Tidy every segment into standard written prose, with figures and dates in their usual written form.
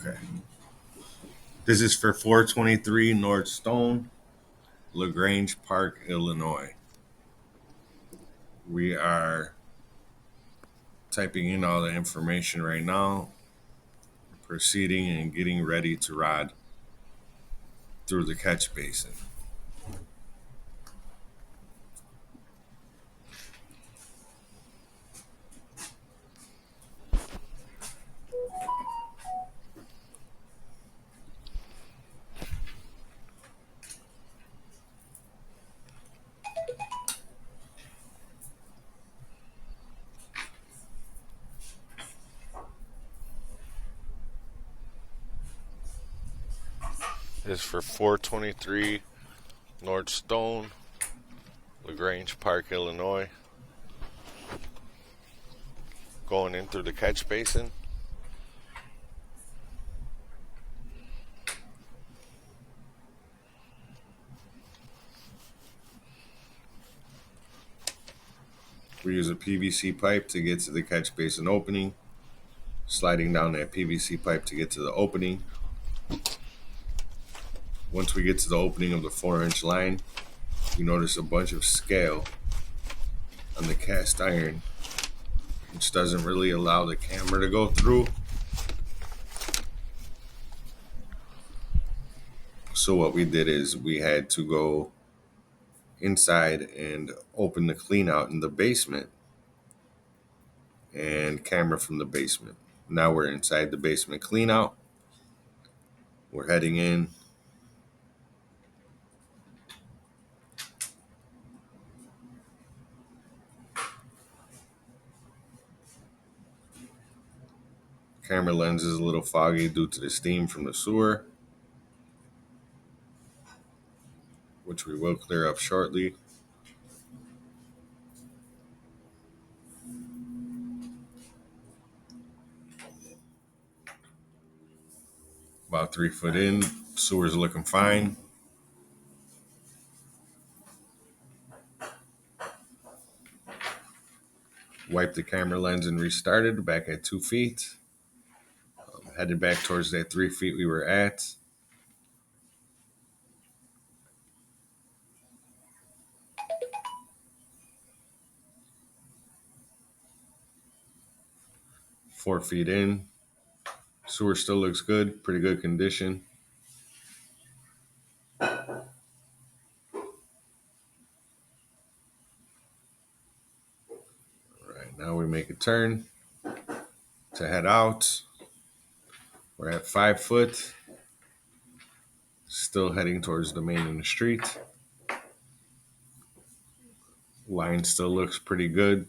Okay. This is for 423 North Stone, LaGrange Park, Illinois. We are typing in all the information right now, proceeding and getting ready to rod through the catch basin. This is for 423 North Stone, LaGrange Park, Illinois. Going in through the catch basin. We use a PVC pipe to get to the catch basin opening, sliding down that PVC pipe to get to the opening. Once we get to the opening of the 4-inch line, you notice a bunch of scale on the cast iron, which doesn't really allow the camera to go through. So what we did is we had to go inside and open the clean out in the basement and camera from the basement. Now we're inside the basement clean out. We're heading in. Camera lens is a little foggy due to the steam from the sewer, which we will clear up shortly. About 3 foot in, sewer's looking fine. Wiped the camera lens and restarted back at 2 feet. Headed back towards that 3 feet we were at. Four feet in. Sewer still looks good, pretty good condition. All right, now we make a turn to head out. We're at 5 foot. Still heading towards the main in the street. Line still looks pretty good.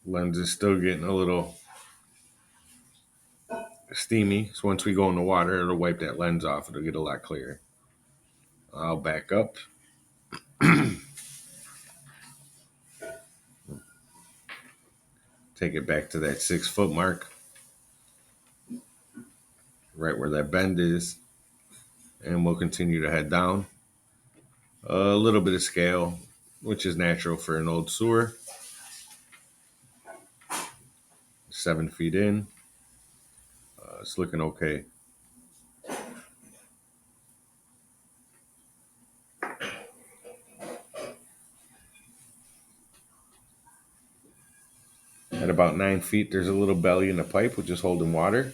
Lens is still getting a little steamy. So once we go in the water, it'll wipe that lens off. It'll get a lot clearer. I'll back up. Take it back to that 6 foot mark. Right where that bend is. And we'll continue to head down. A little bit of scale, which is natural for an old sewer. 7 feet in. It's looking okay. At about 9 feet, there's a little belly in the pipe, which is holding water.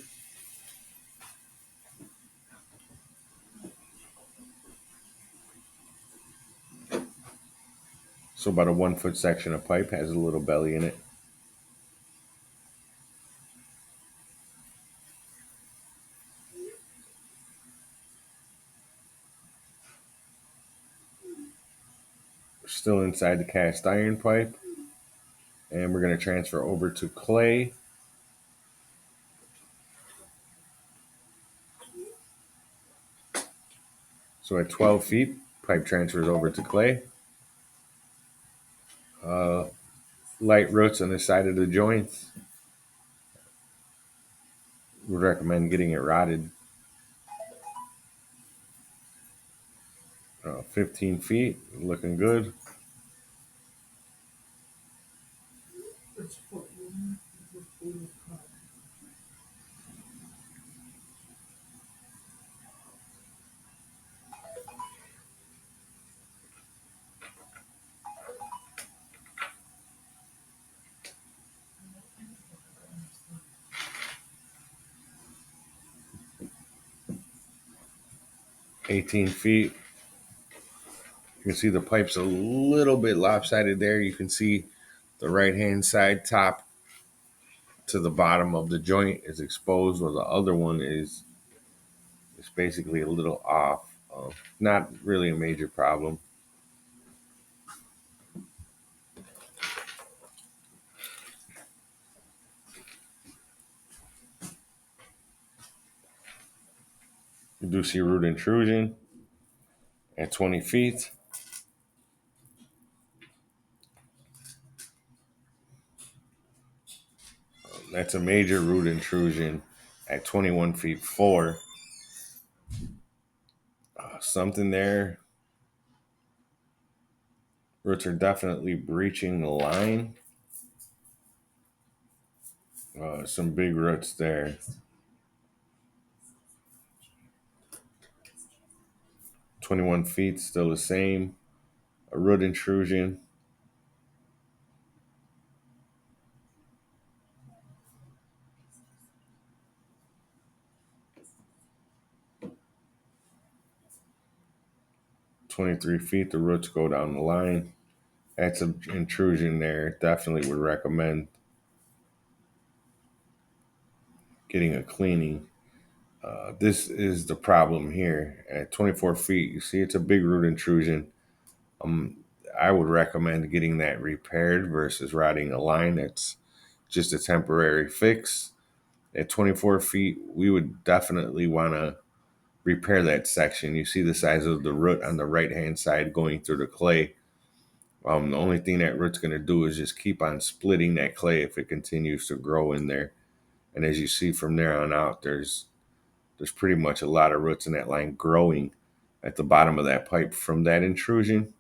So about a 1 foot section of pipe has a little belly in it. We're still inside the cast iron pipe. And we're going to transfer over to clay. So at 12 feet, pipe transfers over to clay. Light roots on the side of the joints. Would recommend getting it rotted. 15 feet, looking good. 18 feet. You can see the pipe's a little bit lopsided there. You can see the right hand side top to the bottom of the joint is exposed, while the other one is basically a little off. Not really a major problem. You do see root intrusion at 20 feet. That's a major root intrusion at 21 feet 4. Something there. Roots are definitely breaching the line. Some big roots there. 21 feet, still the same. A root intrusion. 23 feet, the roots go down the line. That's an intrusion there. Definitely would recommend getting a cleaning. This is the problem here. At 24 feet, you see it's a big root intrusion. Um, I would recommend getting that repaired versus routing a line. That's just a temporary fix. At 24 feet, we would definitely want to repair that section. You see the size of the root on the right hand side going through the clay. The only thing that root's going to do is just keep on splitting that clay if it continues to grow in there. And as you see from there on out, there's pretty much a lot of roots in that line growing at the bottom of that pipe from that intrusion.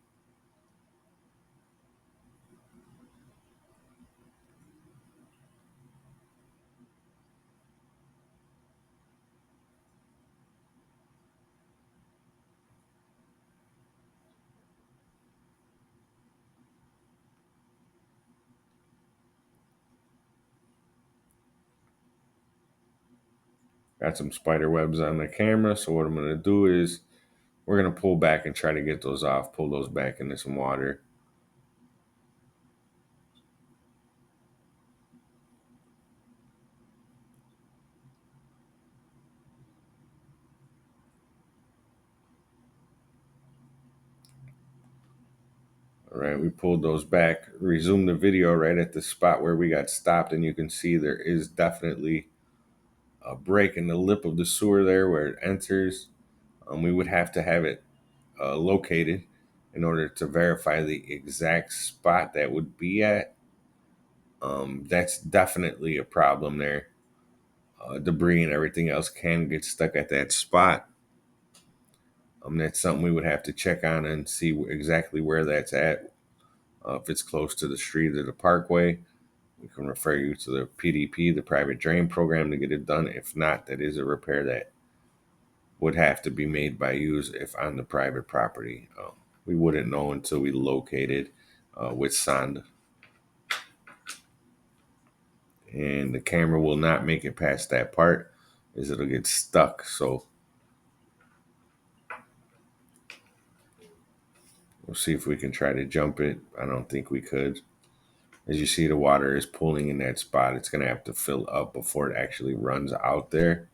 Got some spider webs on the camera. So what I'm going to do is we're going to pull back and try to get those off, pull those back into some water. All right, we pulled those back, resumed the video right at the spot where we got stopped, and you can see there is definitely a break in the lip of the sewer there where it enters. We would have to have it located in order to verify the exact spot that would be at. That's definitely a problem there. Debris and everything else can get stuck at that spot. That's something we would have to check on and see exactly where that's at. If it's close to the street or the parkway, we can refer you to the PDP, the private drain program, to get it done. If not, that is a repair that would have to be made by you if on the private property. We wouldn't know until we located with sand. And the camera will not make it past that part, as it'll get stuck. So we'll see if we can try to jump it. I don't think we could. As you see, the water is pooling in that spot. It's going to have to fill up before it actually runs out there.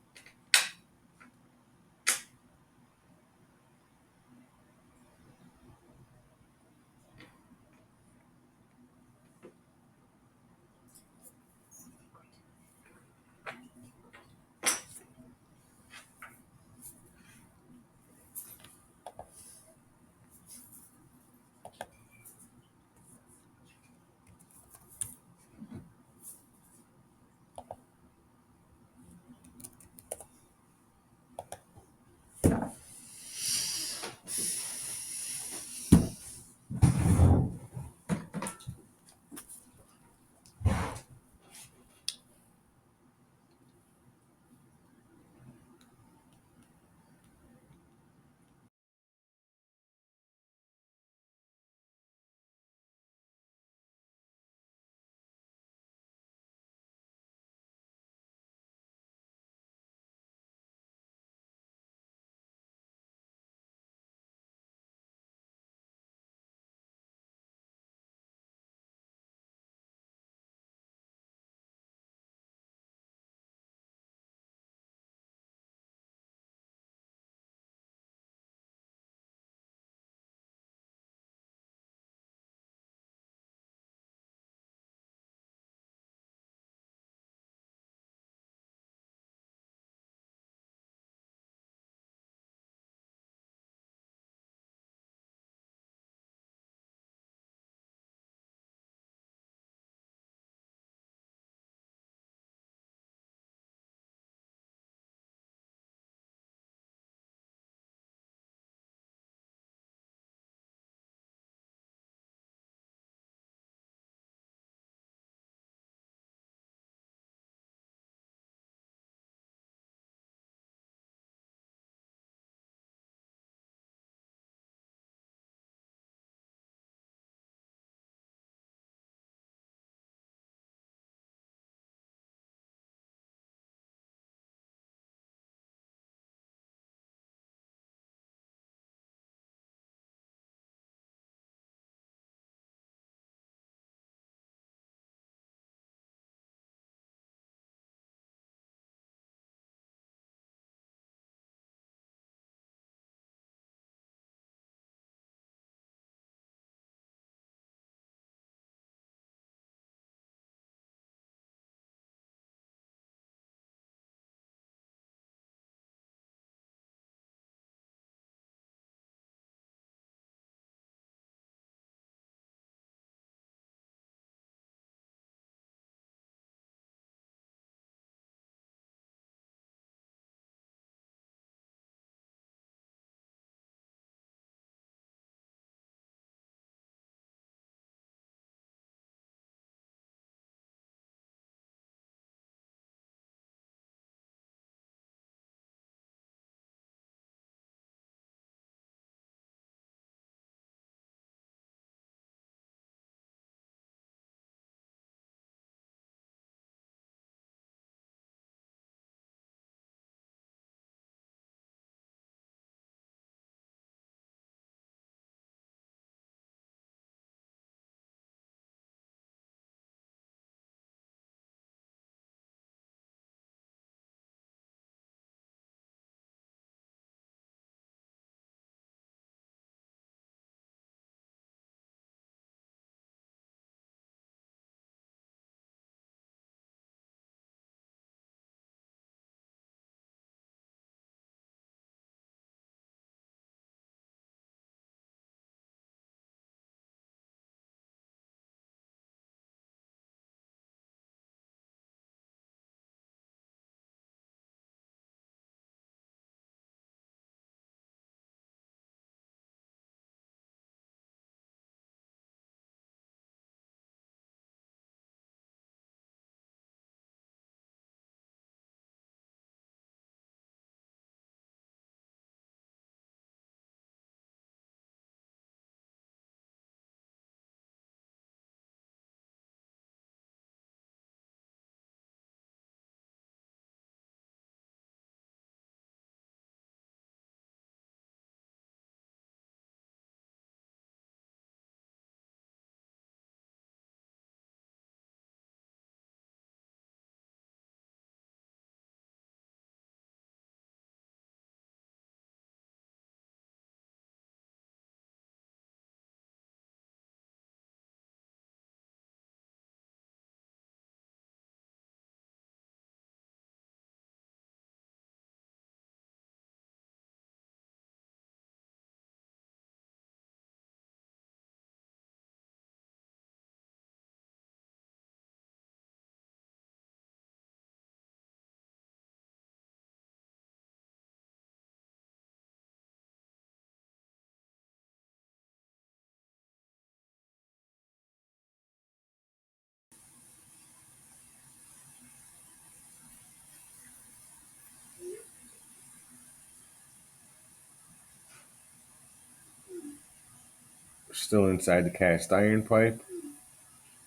still inside the cast iron pipe.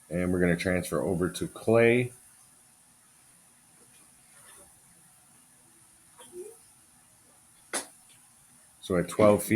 And we're going to transfer over to clay. So at 12 feet,